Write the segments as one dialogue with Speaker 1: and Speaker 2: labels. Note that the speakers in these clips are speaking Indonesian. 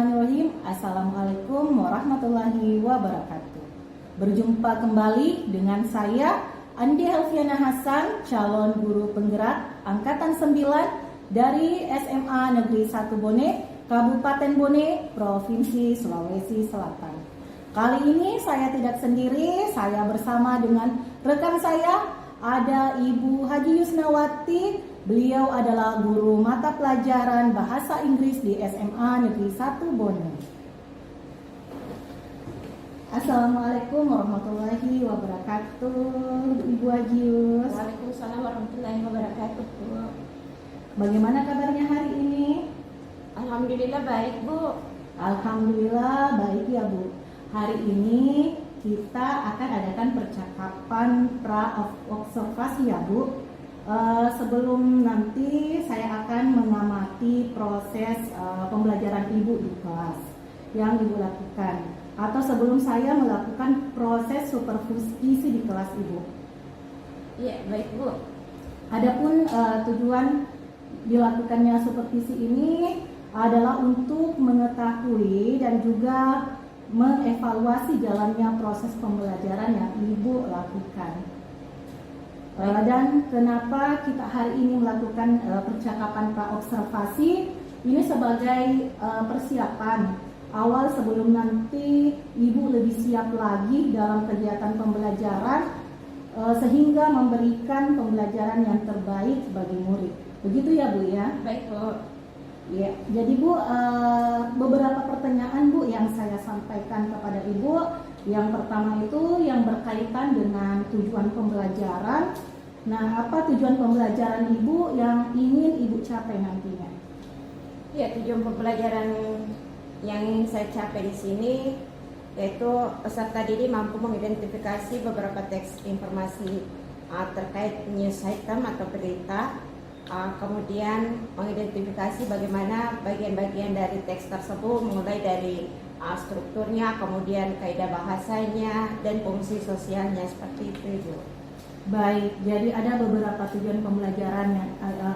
Speaker 1: Bismillahirrahmanirrahim. Assalamualaikum warahmatullahi wabarakatuh. Berjumpa kembali dengan saya Andi Helviana Hasan, calon guru penggerak Angkatan 9 dari SMA Negeri 1 Bone, Kabupaten Bone, Provinsi Sulawesi Selatan. Kali ini saya tidak sendiri, saya bersama dengan rekan saya, ada Ibu Haji Yusnawati. Beliau adalah guru mata pelajaran Bahasa Inggris di SMA Negeri 1 Bone. Assalamualaikum warahmatullahi wabarakatuh, Ibu Haji Yus.
Speaker 2: Waalaikumsalam warahmatullahi wabarakatuh, Bu.
Speaker 1: Bagaimana kabarnya hari ini?
Speaker 2: Alhamdulillah baik, Bu.
Speaker 1: Alhamdulillah baik ya, Bu. Hari ini kita akan adakan percakapan pra-observasi ya, Bu. Sebelum nanti saya akan mengamati proses pembelajaran Ibu di kelas yang Ibu lakukan, atau sebelum saya melakukan proses supervisi di kelas Ibu.
Speaker 2: Iya, baik, Bu.
Speaker 1: Adapun tujuan dilakukannya supervisi ini adalah untuk mengetahui dan juga mengevaluasi jalannya proses pembelajaran yang Ibu lakukan. Dan kenapa kita hari ini melakukan percakapan pra-observasi ini sebagai persiapan awal sebelum nanti Ibu lebih siap lagi dalam kegiatan pembelajaran sehingga memberikan pembelajaran yang terbaik bagi murid. Begitu ya, Bu ya?
Speaker 2: Baik, Bu.
Speaker 1: Ya, jadi Bu, beberapa pertanyaan Bu yang saya sampaikan kepada Ibu. Yang pertama itu yang berkaitan dengan tujuan pembelajaran. Nah, apa tujuan pembelajaran Ibu yang ingin Ibu capai nantinya?
Speaker 2: Ya, tujuan pembelajaran yang ingin saya capai di sini yaitu peserta didik mampu mengidentifikasi beberapa teks informasi terkait news item atau berita. Kemudian mengidentifikasi bagaimana bagian-bagian dari teks tersebut, mulai dari strukturnya, kemudian kaidah bahasanya, dan fungsi sosialnya, seperti itu, Ibu.
Speaker 1: Baik, jadi ada beberapa tujuan pembelajaran yang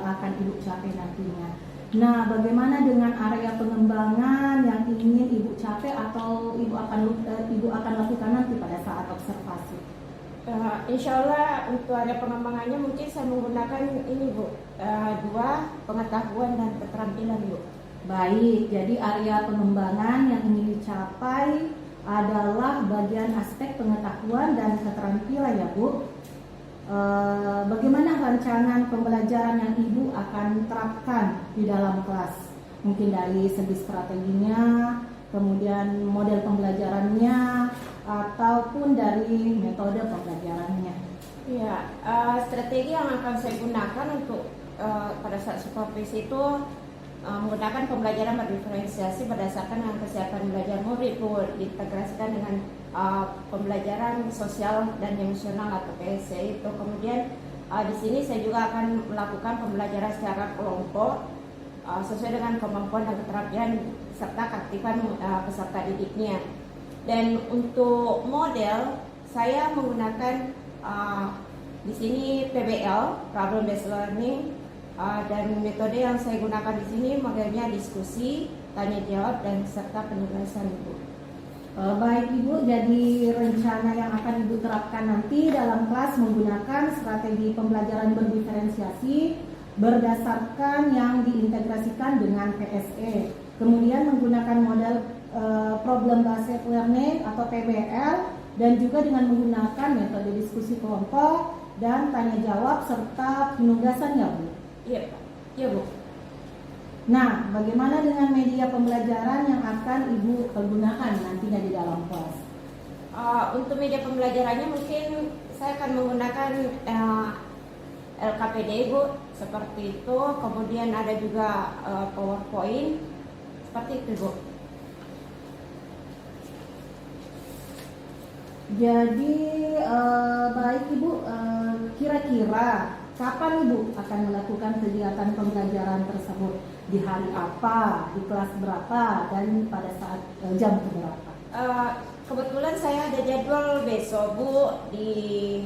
Speaker 1: akan Ibu capai nantinya. Nah, bagaimana dengan area pengembangan yang ingin Ibu capai atau Ibu akan lakukan nanti pada saat observasi?
Speaker 2: Insya Allah untuk area pengembangannya mungkin saya menggunakan ini, Bu, 2 pengetahuan dan keterampilan, Bu.
Speaker 1: Baik, jadi area pengembangan yang ingin dicapai adalah bagian aspek pengetahuan dan keterampilan ya, Bu. Bagaimana rancangan pembelajaran yang Ibu akan terapkan di dalam kelas? Mungkin dari segi strateginya, kemudian model pembelajarannya, ataupun dari metode pembelajarannya.
Speaker 2: Ya, strategi yang akan saya gunakan untuk pada saat supervisi itu menggunakan pembelajaran berdiferensiasi berdasarkan dengan kesiapan belajar murid, Bu, diintegrasikan dengan pembelajaran sosial dan emosional atau PSC itu. Kemudian di sini saya juga akan melakukan pembelajaran secara kelompok sesuai dengan kemampuan dan keterampilan serta keaktifan peserta didiknya. Dan untuk model saya menggunakan di sini PBL, Problem Based Learning. Dan metode yang saya gunakan di sini modelnya diskusi, tanya jawab, dan serta penjelasan, Ibu.
Speaker 1: Baik Ibu, jadi rencana yang akan Ibu terapkan nanti dalam kelas menggunakan strategi pembelajaran berdiferensiasi berdasarkan yang diintegrasikan dengan PSE. Kemudian menggunakan model Problem Based Learning atau PBL, dan juga dengan menggunakan metode diskusi kelompok dan tanya jawab serta penugasan ya, Bu.
Speaker 2: Iya, iya, Bu.
Speaker 1: Nah, bagaimana dengan media pembelajaran yang akan Ibu gunakan nantinya di dalam kelas?
Speaker 2: Untuk media pembelajarannya mungkin saya akan menggunakan LKPD, Bu, seperti itu. Kemudian ada juga PowerPoint, seperti itu, Bu.
Speaker 1: Jadi baik Ibu, kira-kira kapan Ibu akan melakukan kegiatan pembelajaran tersebut? Di hari apa, di kelas berapa, dan pada saat jam berapa?
Speaker 2: Kebetulan saya ada jadwal besok, Bu, di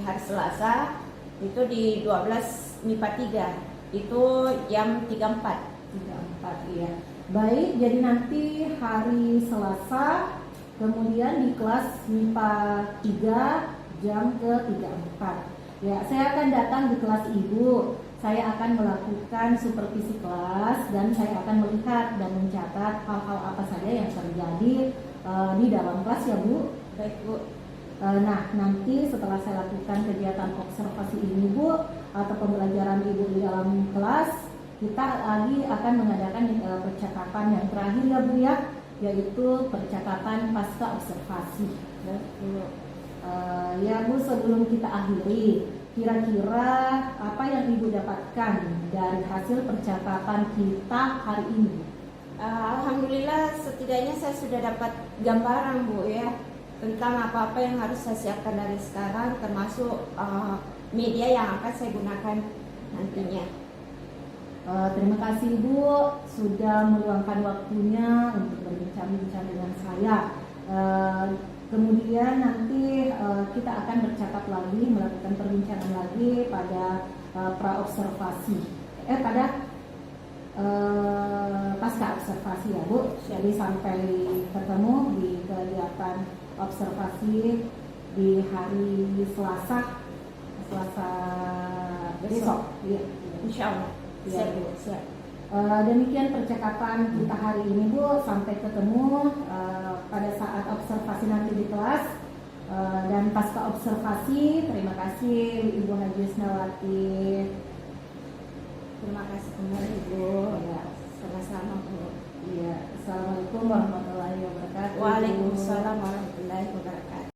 Speaker 2: hari Selasa, itu di 12 MIPA 3, itu jam 34.
Speaker 1: 34, iya. Baik, jadi nanti hari Selasa, kemudian di kelas MIPA 3 jam ke-3-4. Ya, saya akan datang di kelas Ibu. Saya akan melakukan supervisi kelas dan saya akan melihat dan mencatat hal-hal apa saja yang terjadi di dalam kelas ya Bu.
Speaker 2: Baik Bu.
Speaker 1: Nah, nanti setelah saya lakukan kegiatan observasi ini Bu, atau pembelajaran Ibu di dalam kelas, kita lagi akan mengadakan percakapan yang terakhir ya Bu ya, yaitu percakapan pasca observasi. Ya Bu, sebelum kita akhiri, kira-kira apa yang Ibu dapatkan dari hasil percakapan kita hari ini?
Speaker 2: Alhamdulillah setidaknya saya sudah dapat gambaran Bu ya, tentang apa-apa yang harus saya siapkan dari sekarang, termasuk media yang akan saya gunakan nantinya.
Speaker 1: Terima kasih Ibu sudah meluangkan waktunya untuk berbincang-bincang dengan saya. Kemudian nanti kita akan bercakap lagi, melakukan perbincangan lagi pada praobservasi, pada pasca observasi ya Bu. Jadi sampai ketemu di kegiatan observasi di hari Selasa besok. Ya.
Speaker 2: Insya Allah.
Speaker 1: Ya,
Speaker 2: Siap
Speaker 1: Bu.
Speaker 2: siap.
Speaker 1: Demikian percakapan kita hari ini Bu. Sampai ketemu pada saat observasi nanti di kelas dan pasca observasi. Terima kasih Ibu Haji Isnawati.
Speaker 2: Terima kasih kembali Bu. Ya, sama-sama Bu.
Speaker 1: Iya, Assalamualaikum warahmatullahi wabarakatuh.
Speaker 2: Waalaikumsalam warahmatullahi wabarakatuh.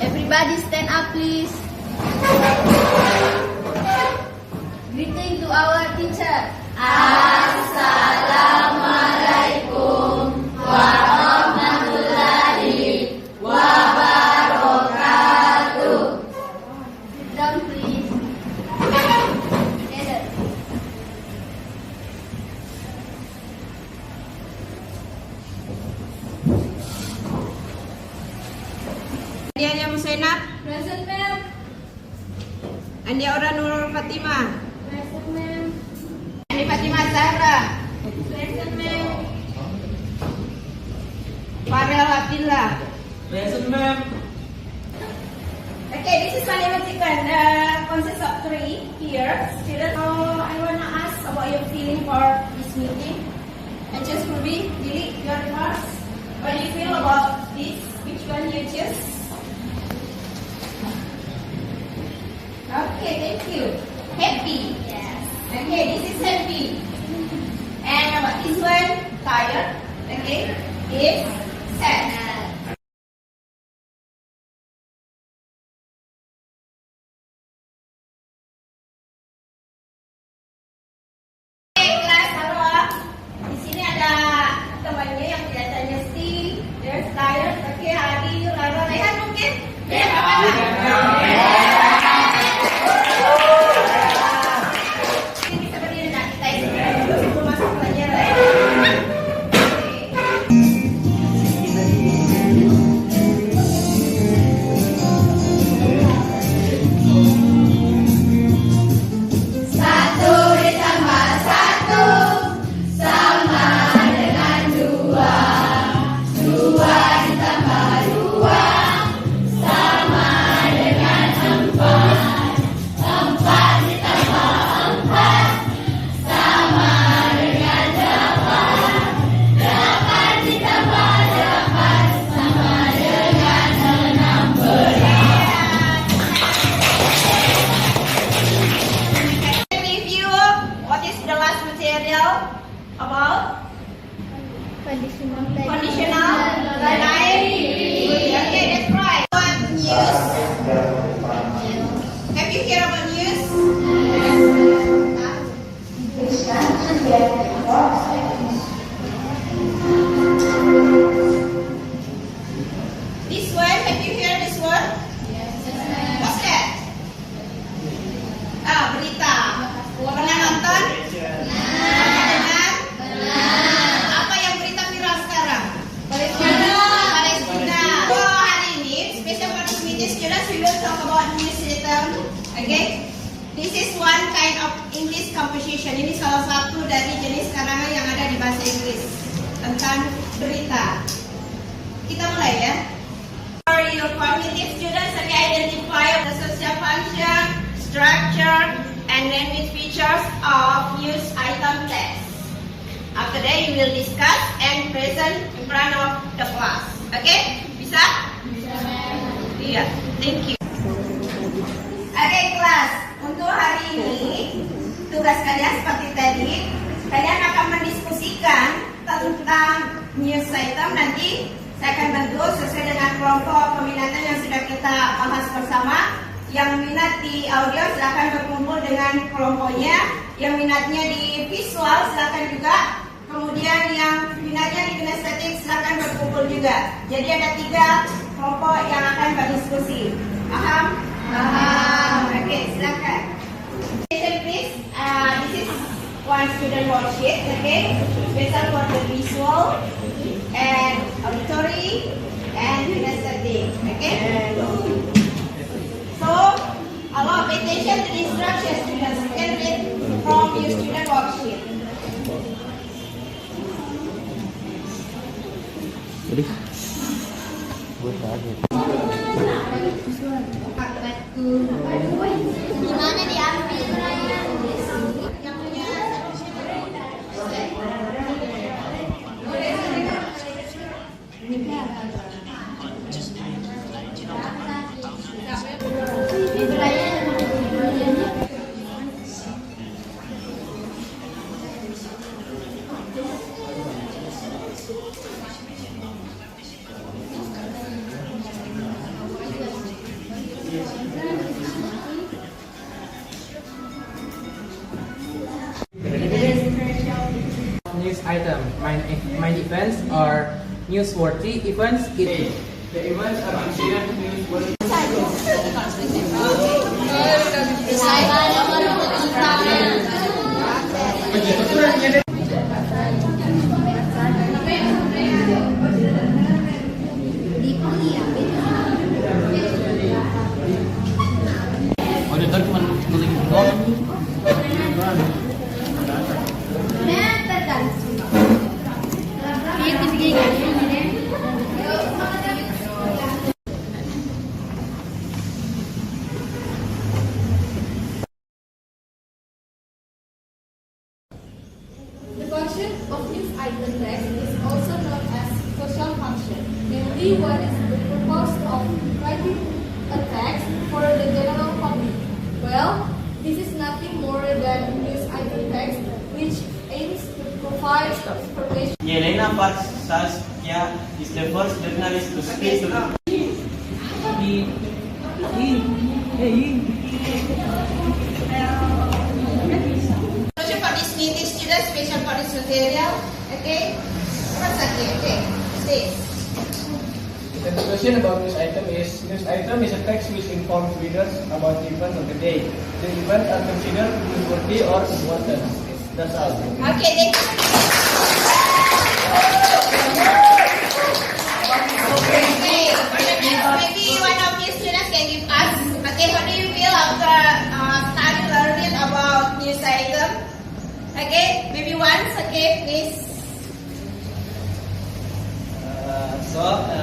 Speaker 3: Everybody stand up please. Greeting to our teacher. Assalamualaikum warahmatullahi wabarakatuh. Sit down please. Together.
Speaker 2: Andia Musainab,
Speaker 3: Present ma'am.
Speaker 2: Andia Ora Nurul Fatimah,
Speaker 3: Present ma'am.
Speaker 2: Andi Fatimah Zahra,
Speaker 3: Present ma'am.
Speaker 2: Farel Abdillah.
Speaker 4: Present, ma'am.
Speaker 2: Okay, this is mathematical. Consists of 3 here. Students, I wanna ask about your feeling for this meeting. And just Ruby, delete your remarks. What do you feel about this? Which one you choose? Okay, thank you. Happy.
Speaker 3: Yes.
Speaker 2: Okay, this is happy. And about this one, tired. Okay, is sad. Oke, kelas halo. Di sini ada temannya yang kelihatannya Steve, there's tired. Oke, Adi, Lara, Rehan mungkin? Ya, apa-apa. Ini bisa berdiri nak kita sebelum masuk pelajaran. Oke.
Speaker 4: care about news? This one, have you heard this one? What's that? Berita. Pernah nonton? Pernah dengar? Apa yang berita viral sekarang? Palestina. So hari ini, special participation students, we will talk about news item. Okay? This is one kind of English composition. Ini salah satu dari jenis karangan yang ada di bahasa Inggris tentang berita. Kita mulai ya. For your cognitive students, okay, identify the social function, structure, and naming features of news item text. After that, you will discuss and present in front of the class. Okay? Bisa? Iya. Thank you. Oke, kelas. Untuk hari ini, tugas kalian seperti tadi, kalian akan mendiskusikan tentang news item. Nanti saya akan bantu sesuai dengan kelompok peminatan yang sudah kita bahas bersama. Yang minat di audio silakan berkumpul dengan kelompoknya. Yang minatnya di visual silakan juga. Kemudian yang minatnya di kinestetik silakan berkumpul juga. Jadi ada 3 kelompok yang akan berdiskusi. Paham? Paham. Oke, silakan. Please, this is one student worksheet, okay? Special for the visual and auditory and kinesthetic, okay? So, allow attention to the instructions, students. You can read from your student worksheet.
Speaker 5: Jadi, buat kaget.
Speaker 3: Gimana diambil?
Speaker 4: Yang punya
Speaker 6: News item. My events are newsworthy events. The events are considered newsworthy.
Speaker 5: Auditor cuma nulis doang.
Speaker 7: The function of news item text is also known as social function, namely what is the purpose of writing a text for the general public. Well, this is nothing more than news item text, which aims to provide information.
Speaker 8: Yelena Parsaskia is the first journalist to speak to the
Speaker 4: for this meeting, students, special for this material. Okay? What's that? Okay. Stay.
Speaker 6: The discussion about news item is a text which informs readers about the event of the day. The events are considered newsworthy or important. That's all.
Speaker 4: Okay, thank you. Maybe one of you students can give us, okay, how do you feel after starting learning about news item? Okay, maybe once, okay, please.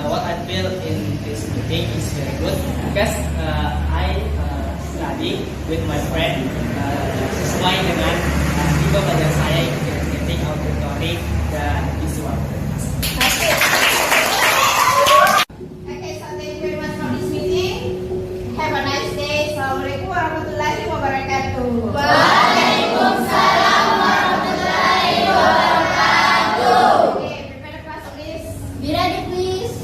Speaker 8: What I feel in this meeting is very good because I study with my friend sesuai dengan juga belajar saya ketik auditory dan visual.
Speaker 4: Okay. Okay, so thank you very much for this meeting. Have a nice day. Assalamualaikum warahmatullahi wabarakatuh.
Speaker 3: Waalaikumsalam warahmatullahi wabarakatuh.
Speaker 4: Okay, prepare the class, please.
Speaker 3: Be ready, please.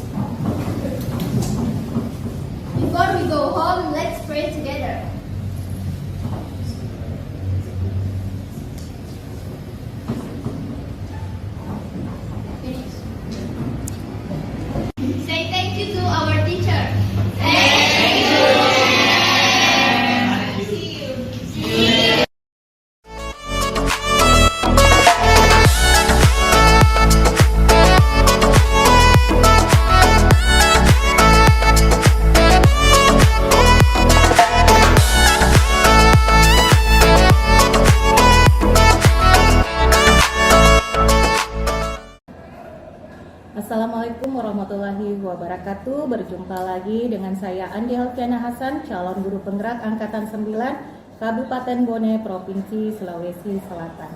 Speaker 3: Before we go home, let's pray together.
Speaker 1: wabarakatuh. Berjumpa lagi dengan saya Andi Helviana Hasan, calon guru penggerak Angkatan 9 Kabupaten Bone, Provinsi Sulawesi Selatan.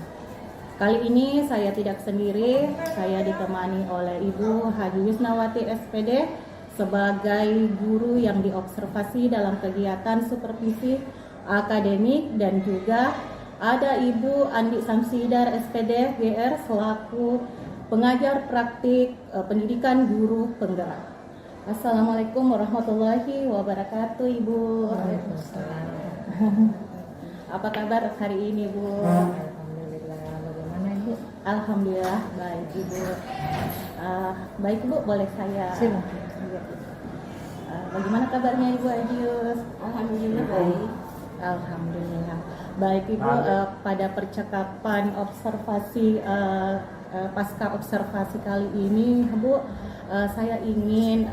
Speaker 1: Kali ini saya tidak sendiri, saya ditemani oleh Ibu Haji Wisnawati SPD sebagai guru yang diobservasi dalam kegiatan supervisi akademik, dan juga ada Ibu Andi Samsidar SPD GR selaku pengajar praktik pendidikan guru penggerak. Assalamualaikum warahmatullahi wabarakatuh, Ibu.
Speaker 9: Waalaikumsalam.
Speaker 1: Apa kabar hari ini, Bu?
Speaker 9: Alhamdulillah. Bagaimana Ibu?
Speaker 1: Alhamdulillah baik, Ibu. Baik, Bu, boleh saya?
Speaker 9: Silakan.
Speaker 1: Bagaimana kabarnya Ibu Ajius?
Speaker 2: Alhamdulillah baik.
Speaker 1: Alhamdulillah baik, Ibu. Pada percakapan observasi pasca observasi kali ini, Bu, saya ingin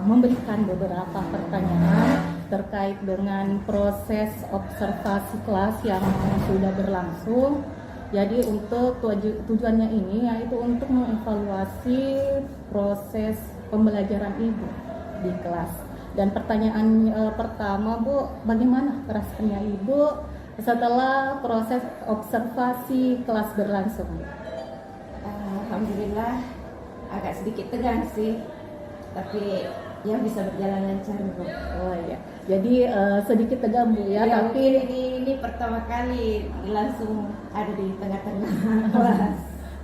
Speaker 1: memberikan beberapa pertanyaan terkait dengan proses observasi kelas yang sudah berlangsung. Jadi untuk tujuannya ini yaitu untuk mengevaluasi proses pembelajaran Ibu di kelas. Dan pertanyaan pertama, Bu, bagaimana rasanya Ibu setelah proses observasi kelas berlangsung?
Speaker 2: Alhamdulillah agak sedikit tegang sih, tapi ya bisa berjalan lancar, Bu.
Speaker 1: Oh iya, jadi sedikit tegang, Bu, ya,
Speaker 2: Ya,
Speaker 1: tapi
Speaker 2: ini pertama kali langsung ada di tengah-tengah kelas.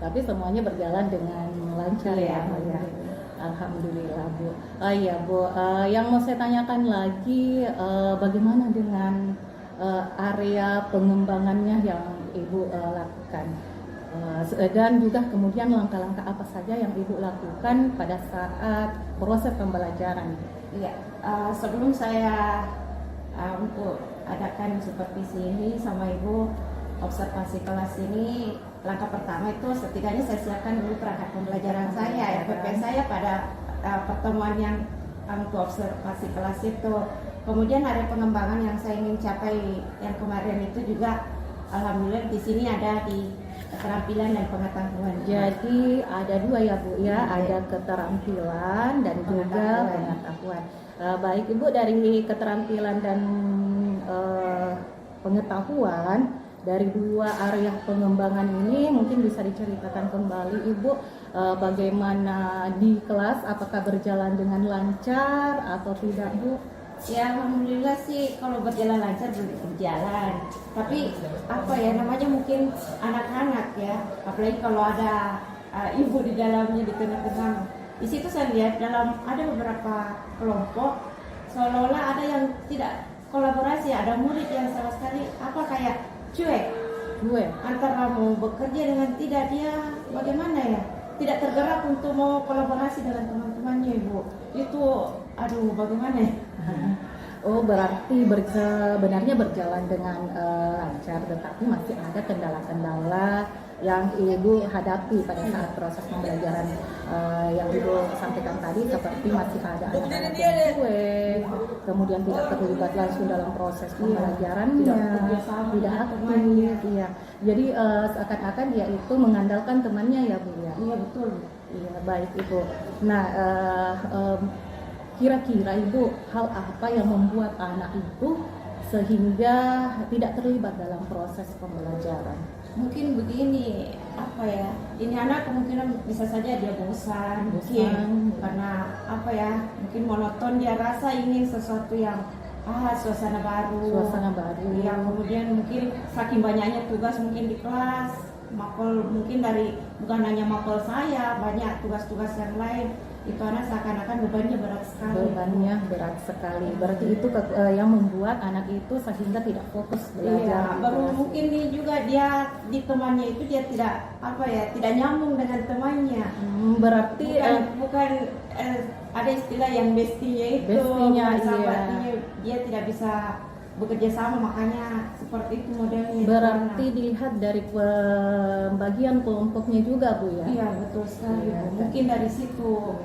Speaker 1: tapi semuanya berjalan dengan lancar,
Speaker 2: Iya,
Speaker 1: ya. Alhamdulillah, Bu. Iya, Bu. Yang mau saya tanyakan lagi, bagaimana dengan area pengembangannya yang Ibu lakukan? Dan juga kemudian langkah-langkah apa saja yang Ibu lakukan pada saat proses pembelajaran?
Speaker 2: Iya, sebelum saya untuk adakan supervisi ini sama Ibu, observasi kelas ini, langkah pertama itu setidaknya saya siapkan dulu perangkat pembelajaran saya, FPP saya pada pertemuan yang untuk observasi kelas itu. Kemudian ada pengembangan yang saya ingin capai yang kemarin itu juga, alhamdulillah di sini ada di keterampilan dan pengetahuan.
Speaker 1: Jadi ada dua, ya, Bu, ya, ada keterampilan dan juga pengetahuan. Baik, Ibu, dari keterampilan dan pengetahuan, dari dua area pengembangan ini mungkin bisa diceritakan kembali, Ibu, bagaimana di kelas, apakah berjalan dengan lancar atau tidak, Bu?
Speaker 2: Ya, alhamdulillah sih kalau berjalan lancar berjalan. Tapi apa ya namanya, mungkin anak-anak ya, apalagi kalau ada ibu di dalamnya, di tengah-tengah. Di situ saya lihat ada beberapa kelompok seolah-olah ada yang tidak kolaborasi, ada murid yang sama sekali kayak cuek antara mau bekerja dengan tidak, dia bagaimana ya, tidak tergerak untuk mau kolaborasi dengan teman-temannya, Ibu. Itu aduh, bagaimana ya?
Speaker 1: Oh, berarti sebenarnya berjalan dengan lancar, tetapi masih ada kendala-kendala yang Ibu hadapi pada saat proses pembelajaran yang Ibu sampaikan tadi, seperti masih ada anak-anak yang cuek, kemudian tidak terlibat langsung dalam proses pembelajarannya, tidak aktif, ya. Jadi seakan-akan dia itu mengandalkan temannya, ya, Bu, ya.
Speaker 2: Iya, betul.
Speaker 1: Iya, baik, Ibu. Nah, kira-kira Ibu, hal apa yang membuat anak itu sehingga tidak terlibat dalam proses pembelajaran?
Speaker 2: Mungkin begini, ini anak kemungkinan bisa saja dia bosan. Mungkin karena mungkin monoton, dia rasa ingin sesuatu yang suasana baru. Yang kemudian mungkin saking banyaknya tugas mungkin di kelas, mapel mungkin bukan hanya mapel saya, banyak tugas-tugas yang lain. Itu anak seakan-akan bebannya berat sekali.
Speaker 1: Berarti itu yang membuat anak itu sehingga tidak fokus belajar.
Speaker 2: Iya, baru mungkin nih juga dia di temannya itu dia tidak nyambung dengan temannya.
Speaker 1: Berarti
Speaker 2: bukan ada istilah yang bestinya sahabatnya, dia tidak bisa bekerja sama, makanya seperti itu modelnya.
Speaker 1: Berarti dilihat dari pembagian kelompoknya juga, Bu, ya?
Speaker 2: Iya, betul sekali.
Speaker 1: Iya,
Speaker 2: mungkin dari situ.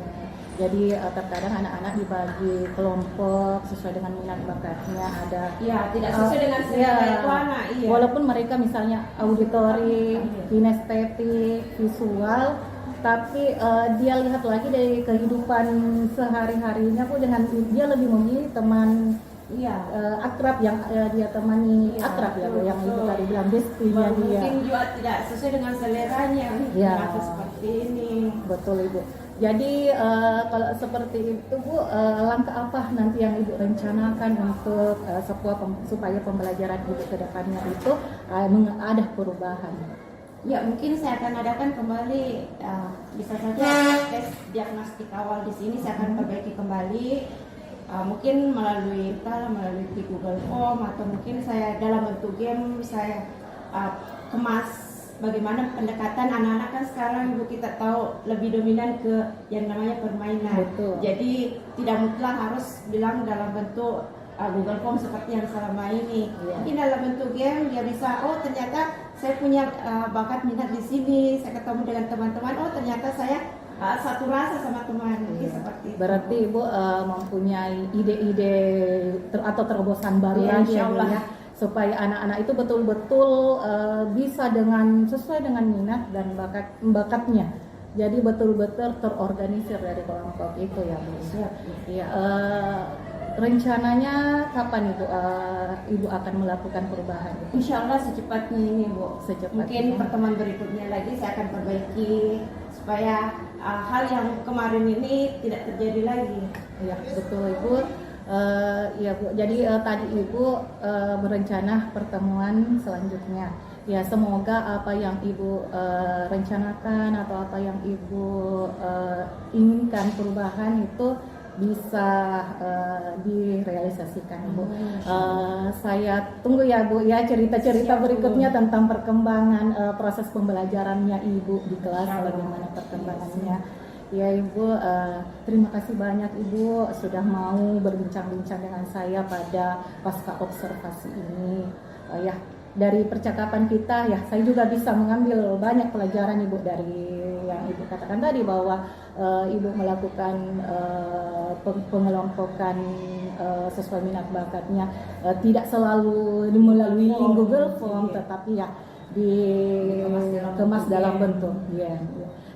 Speaker 1: Jadi terkadang anak-anak dibagi kelompok sesuai dengan minat bakatnya, ada
Speaker 2: tidak sesuai dengan selera itu anak.
Speaker 1: Walaupun mereka misalnya auditori, kinestetik, visual, tapi dia lihat lagi dari kehidupan sehari-harinya Bu, dengan dia lebih memilih teman akrab yang dia temani akrab ya Bu, yang Ibu tadi bilang bestinya dia.
Speaker 2: Mungkin juga tidak sesuai dengan seleranya atau seperti ini.
Speaker 1: Betul Ibu. Jadi kalau seperti itu Bu, langkah apa nanti yang Ibu rencanakan untuk supaya pembelajaran Ibu ke depannya itu ada perubahan?
Speaker 2: Ya, mungkin saya akan adakan kembali, bisa saja tes diagnostik awal di sini saya akan perbaiki kembali, mungkin melalui di Google Form, atau mungkin saya dalam bentuk game saya kemas bagaimana pendekatan anak-anak. Kan sekarang Ibu kita tahu lebih dominan ke yang namanya permainan.
Speaker 1: Betul.
Speaker 2: Jadi tidak mutlak harus bilang dalam bentuk Google Form seperti yang selama ini. Mungkin dalam bentuk game dia bisa, oh ternyata saya punya bakat minat di sini, saya ketemu dengan teman-teman, oh ternyata saya satu rasa sama teman. Mungkin seperti itu.
Speaker 1: Berarti Ibu mempunyai ide-ide atau terobosan baru lagi ya Bu, ya, supaya anak-anak itu betul-betul bisa sesuai dengan minat dan bakatnya. Jadi betul-betul terorganisir dari kelompok itu ya Bu. Ya, rencananya kapan Ibu akan melakukan perubahan?
Speaker 2: Insya Allah secepatnya ini Bu. Mungkin pertemuan berikutnya lagi saya akan perbaiki supaya hal yang kemarin ini tidak terjadi lagi.
Speaker 1: Ya betul Ibu. Ya Bu, jadi tadi Ibu berencana pertemuan selanjutnya. Ya semoga apa yang Ibu rencanakan atau apa yang Ibu inginkan perubahan itu bisa direalisasikan Bu. Saya tunggu ya Bu ya cerita-cerita berikutnya tentang perkembangan proses pembelajarannya Ibu di kelas, bagaimana perkembangannya. Ya Ibu, terima kasih banyak Ibu sudah mau berbincang-bincang dengan saya pada pasca observasi ini. Ya dari percakapan kita ya saya juga bisa mengambil banyak pelajaran Ibu dari yang Ibu katakan tadi, bahwa Ibu melakukan pengelompokan sesuai minat bakatnya, tidak selalu melalui Google Form, tetapi ya dikemas dalam bentuk. Ya.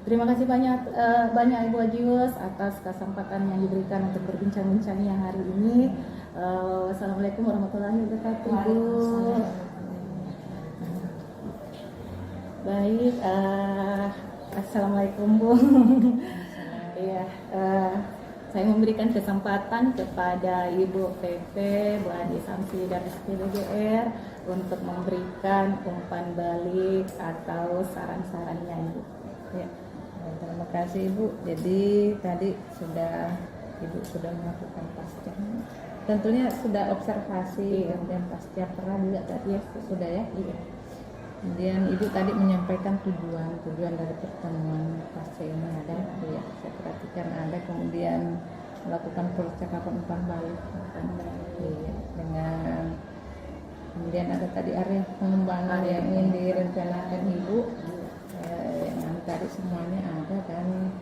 Speaker 1: Terima kasih banyak Ibu Ajius atas kesempatan yang diberikan untuk berbincang-bincangnya hari ini. Wassalamualaikum warahmatullahi wabarakatuh Bu. Baik, assalamualaikum Bu. Iya, saya memberikan kesempatan kepada Ibu PP, Bu Adi Samsi dari SPDGR untuk memberikan umpan balik atau saran-sarannya Ibu. Ya.
Speaker 9: Terima kasih Ibu. Jadi tadi Ibu sudah melakukan pasca. Tentunya sudah observasi, kemudian pasca perang juga tadi ya sudah ya. Iya. Kemudian Ibu tadi menyampaikan tujuan dari pertemuan pasca ini ada, ya saya perhatikan ada, kemudian melakukan percakapan umpan balik, iya, dengan kemudian ada tadi area pengembangan yang ingin direncanakan Ibu, yang tadi semuanya ada, dan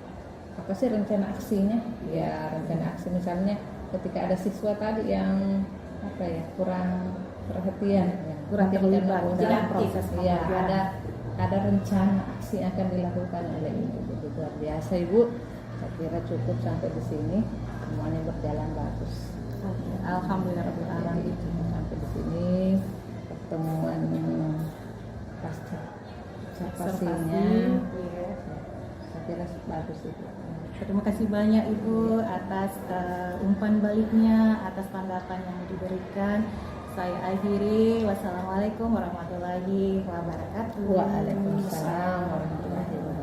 Speaker 9: apa sih rencana aksinya? Ya rencana aksi misalnya ketika ada siswa tadi yang kurang perhatian,
Speaker 1: kurang terlibat dalam proses
Speaker 9: ya, ada rencana aksi yang akan dilakukan oleh Ibu. Jadi luar biasa Ibu. Saya kira cukup sampai di sini, semuanya berjalan bagus.
Speaker 1: Alhamdulillah
Speaker 9: Jadi sampai di sini pertemuan pasca observasinya, saya kira bagus Ibu.
Speaker 1: Terima kasih banyak Ibu atas umpan baliknya, atas tanggapan yang diberikan. Saya akhiri. Wassalamualaikum warahmatullahi wabarakatuh.
Speaker 9: Waalaikumsalam warahmatullahi wabarakatuh.